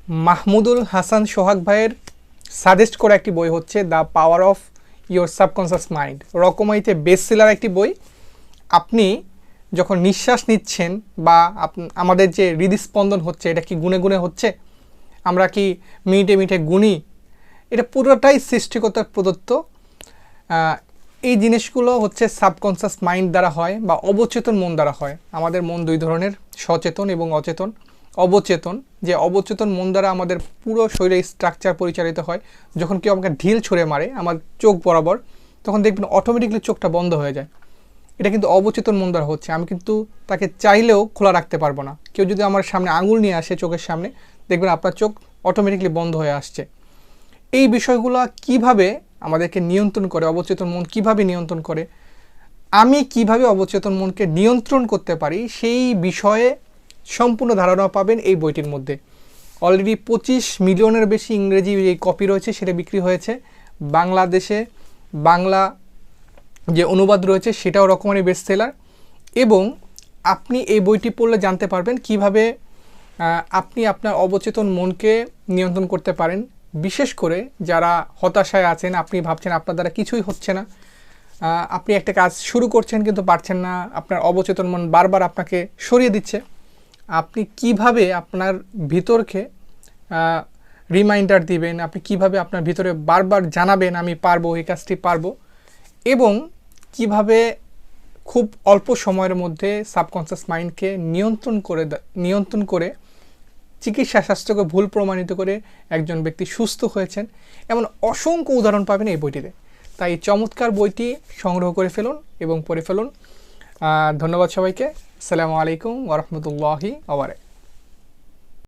মাহমুদুল হাসান সোহাগ ভাইয়ের সাজেস্ট করা একটি বই হচ্ছে the power of your subconscious mind. রকমারিতে বেস্ট সেলার একটি বই। আপনি যখন নিঃশ্বাস নিচ্ছেন বা আমাদের যে হৃদস্পন্দন হচ্ছে এটা কি গুনে গুনে হচ্ছে, আমরা কি মিনিটে মিনিটে গুনি, এটা পুরোটাই সৃষ্টিকর্তার প্রদত্ত। এই জিনিসগুলো হচ্ছে সাবকনসিয়াস মাইন্ড দ্বারা হয় বা অবচেতন মন দ্বারা হয়। আমাদের মন দুই ধরনের, সচেতন এবং অচেতন। অবচেতন, যে অবচেতন মন দ্বারা আমাদের পুরো শরীরের স্ট্রাকচার পরিচালিত হয়। যখন কেউ আমাকে ঢিল ছুঁড়ে মারে আমার চোখ বরাবর, তখন দেখবেন অটোমেটিকলি চোখটা বন্ধ হয়ে যায়। এটা কিন্তু অবচেতন মন দ্বারা হচ্ছে। আমি কিন্তু তাকে চাইলেও খোলা রাখতে পারবো না। কেউ যদি আমার সামনে আঙুল নিয়ে আসে চোখের সামনে, দেখবেন আপনার চোখ অটোমেটিকলি বন্ধ হয়ে আসছে। এই বিষয়গুলো কিভাবে আমাদেরকে নিয়ন্ত্রণ করে, অবচেতন মন কিভাবে নিয়ন্ত্রণ করে, আমি কিভাবে অবচেতন মনকে নিয়ন্ত্রণ করতে পারি, সেই বিষয়ে সম্পূর্ণ ধারণা পাবেন এই বইটির মধ্যে। অলরেডি 25 মিলিয়নের বেশি ইংরেজি এই কপি রয়েছে, সেটা বিক্রি হয়েছে। বাংলাদেশে বাংলা যে অনুবাদ রয়েছে সেটাও রকমারি বেস্ট সেলার। এবং আপনি এই বইটি পড়লে জানতে পারবেন কিভাবে আপনি আপনার অবচেতন মনকে নিয়ন্ত্রণ করতে পারেন। বিশেষ করে যারা হতাশায় আছেন, আপনি ভাবছেন আপনার দ্বারা কিছুই হচ্ছে না, আপনি একটা কাজ শুরু করছেন কিন্তু পারছেন না, আপনার অবচেতন মন বারবার আপনাকে সরিয়ে দিচ্ছে। আপনি কিভাবে আপনার ভিতরকে রিমাইন্ডার দিবেন, আপনি কিভাবে আপনার ভিতরে বারবার জানাবেন আমি পারবো, এই কাজটি পারবো, এবং কিভাবে খুব অল্প সময়ের মধ্যে সাবকনসিয়াস মাইন্ডকে নিয়ন্ত্রণ করে চিকিৎসা শাস্ত্রকে ভুল প্রমাণিত করে একজন ব্যক্তি সুস্থ হয়েছেন, এমন অসংখ্য উদাহরণ পাবেন এই বইটিতে। তাই এই চমৎকার বইটি সংগ্রহ করে ফেলুন এবং পড়ে ফেলুন। ধন্যবাদ সবাইকে। আসসালামু আলাইকুম ওয়া রাহমাতুল্লাহি ওয়া বারাকাতুহু।